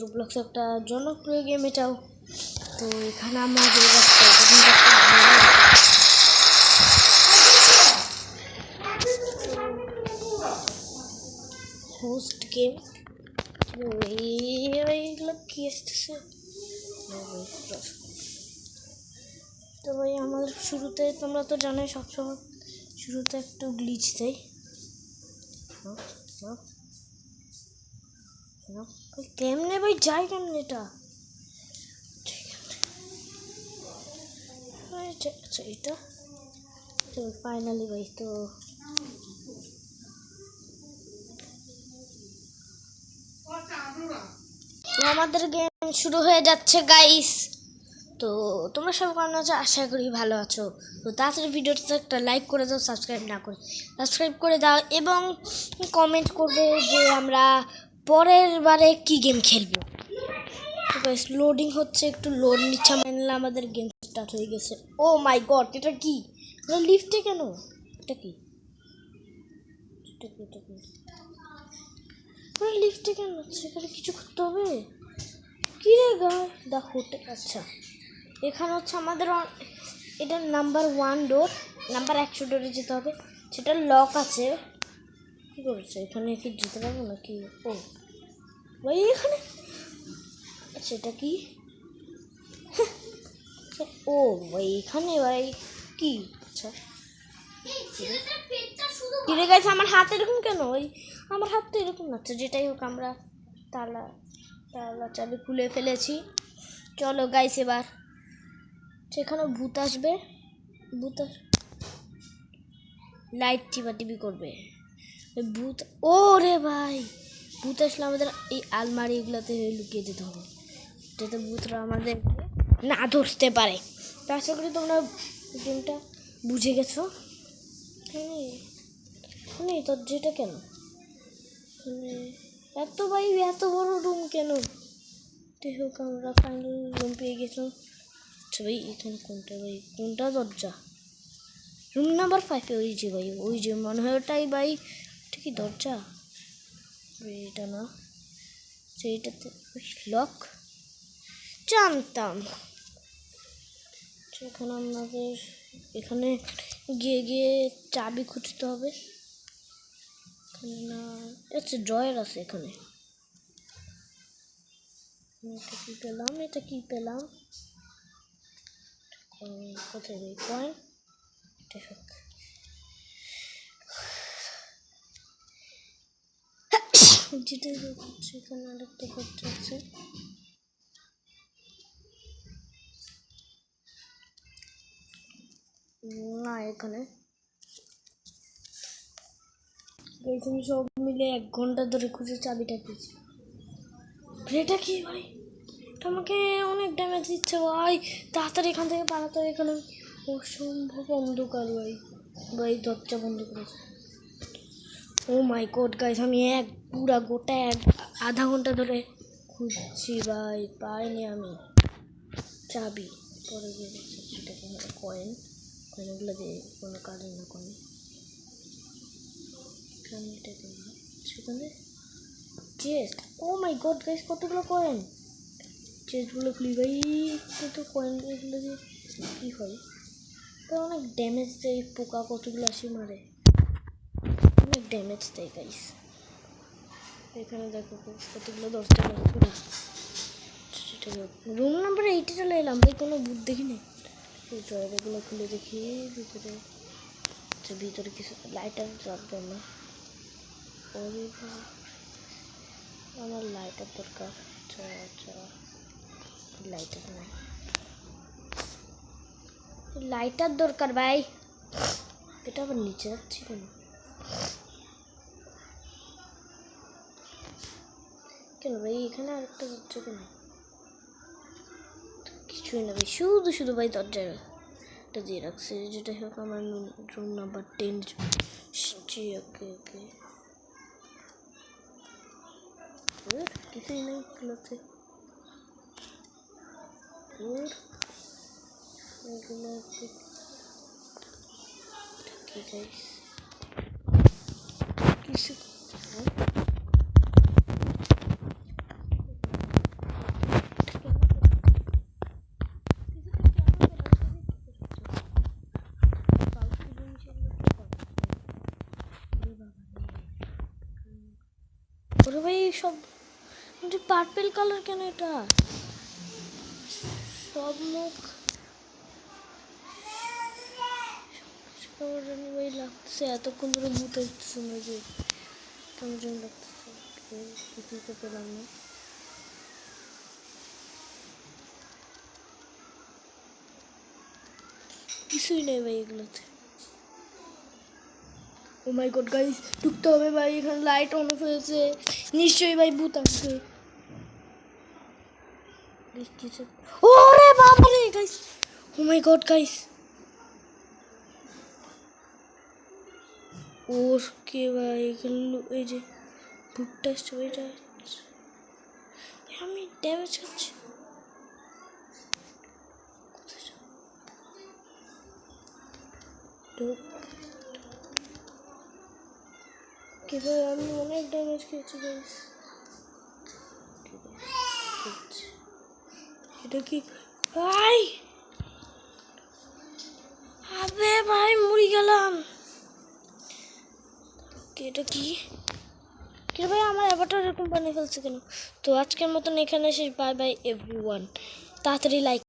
Roblox একটা জনপ্রিয় game এটাও। তো এখানে আমরা হোস্ট গেম এইগুলো কি আসতেছে। তো ভাই আমাদের শুরুতে তোমরা তো জানোই সবসময় শুরুতে একটু গ্লিচ দেয়। কেমনে ভাই যাই কেমনে এটা আচ্ছা এটা তো ফাইনালি ভাই তো আমাদের গেম শুরু হয়ে যাচ্ছে গাইস। তো তোমরা সব কেমন আছো, আশা করি ভালো আছো। তো তাড়াতাড়ি ভিডিওতে একটা লাইক করে দাও, সাবস্ক্রাইব না করে সাবস্ক্রাইব করে দাও এবং কমেন্ট করবে যে আমরা পরের বারে কি গেম খেলবো। তো গাইস লোডিং হচ্ছে, একটু লোড নিচ্ছে। আমাদের গেম স্টার্ট হয়ে গেছে। ও মাই গড, এটা কি লিফটে কেন? এটা কি লিফটে কেন হচ্ছে? এখানে কিছু করতে হবে কি রে গাই? দেখো আচ্ছা এখানে হচ্ছে আমাদের এটা নাম্বার 1 ডোর, নাম্বার 100 ডোরে যেতে হবে। সেটা লক আছে। কি করেছে এখানে? কি যেতে পারবো নাকি? ও ভাই এখানে আচ্ছা এটা কি? ও ভাই এখানে ভাই কি? আচ্ছা কিরে গাইছে আমার হাত এরকম কেন? ওই আমার হাত তো এরকম লাগছে। যেটাই হোক আমরা তালা চাবি খুলে ফেলেছি। চলো গাইস এবার সেখানে ভূত আসবে। ভূত লাইট টিপি করবে ভূত। ও রে ভাই ভূত আসলে আমাদের এই আলমারি এগুলোতে লুকিয়ে যেতে হবে যাতে ভূতরা আমাদের না ধরতে পারে। তো আশা করি তোমরা গেমটা বুঝে গেছো। তোর যেটা কেন এত ভাই এত বড় রুম কেন? যাই হোক আমরা ফাইনাল রুম পেয়ে গেছো। আচ্ছা ভাই এখানে কোনটা ভাই? কোনটা দরজা? রুম নাম্বার 5 ওই যে ভাই, ওই যে মনে হয় ওটাই ভাই। ঠিকই দরজা এটা না, সেইটাতে লক জানতাম। সেখানে আমাদের এখানে গিয়ে চাবি খুঁজতে হবে। না আচ্ছা ড্রয়ার আছে এখানে। এটা কি পেলাম? কোথায় ভাই কয়েন? যেটা হচ্ছে এখানে আরেকটা খরচা আছে। না এখানে সব মিলে 1 ঘন্টা ধরে খুঁজে চাবিটা পেয়েছি। এটা কি ভাই? এটা আমাকে অনেক ড্যামেজ দিচ্ছে ভাই। তাড়াতাড়ি এখান থেকে পালাতে। এখানে অসম্ভব অন্ধকার ভাই। ভাই দরজা বন্ধ করেছে। ও মাই গড গাইস আমি পুরা গোটা আধা ঘন্টা ধরে খুঁজছি ভাই, পাইনি আমি চাবি। পরে গিয়ে দেখছি সেটা কয়েনগুলো দিয়ে কোনো কাজে না কয়েন। সেখানে চেস্ট। ও মাই গড গাইস কতগুলো কয়েন। চেস্টগুলো খুলি ভাই। কিন্তু কয়েন এগুলো দিয়ে কী হয়? তো অনেক ড্যামেজ দেয়। পোকা কতগুলো আসি মারে, অনেক ড্যামেজ দেয় গাইস। এখানে দেখো কতগুলো দরজা খোলা। সেটা রুম নাম্বার 8 চলে এলাম ভাই, কোনো ভূত দেখি নেই। এগুলো খুলে দেখি ভিতরে। আচ্ছা ভিতরে কিছু লাইটার জ্বলবে না। আমার লাইটার দরকার। আচ্ছা লাইটার নাই, লাইটার দরকার ভাই। এটা আবার নিচে যাচ্ছি কেন ভাই? এখানে আরেকটা দরজা কেন? কিছুই না ভাই, শুধু ভাই দরজাটা দিয়ে রাখছে। যেটা হোক আমার রুম নাম্বার 10। ওকে কিছুই নেই এগুলোতে। কিছু সব পার্পেল কালার কেন এটা সব মুখ কেমন জানি ভাই লাগতেছে এতক্ষণ ধরে ভূত আসতেছে না যে কেমন জানি লাগতেছে কিছুই তো পেলাম না কিছুই নেই ভাই এগুলোতে ও মাই গড গাইস ঢুকতে হবে ভাই এখানে লাইট অন হয়েছে নিশ্চয়ই ভাই ভূত আসবে ওরে বাবা রে গাইস ও মাই গড গাইস ওকে ভাই এগুলো এই যে ভূতটা আসছে ওইটা আমি ড্যামেজ খাচ্ছি কি ভাই আমি অনেক ড্যামেজ খেয়েছি গাইস এটা কি ভাই আবে ভাই মরে গেলাম এটা কি কি ভাই আমার অ্যাভাটার এরকম বানিয়ে ফেলছে কেন তো আজকের মতন এখানে শেষ বাই বাই এভরিওয়ান তাড়াতাড়ি লাইক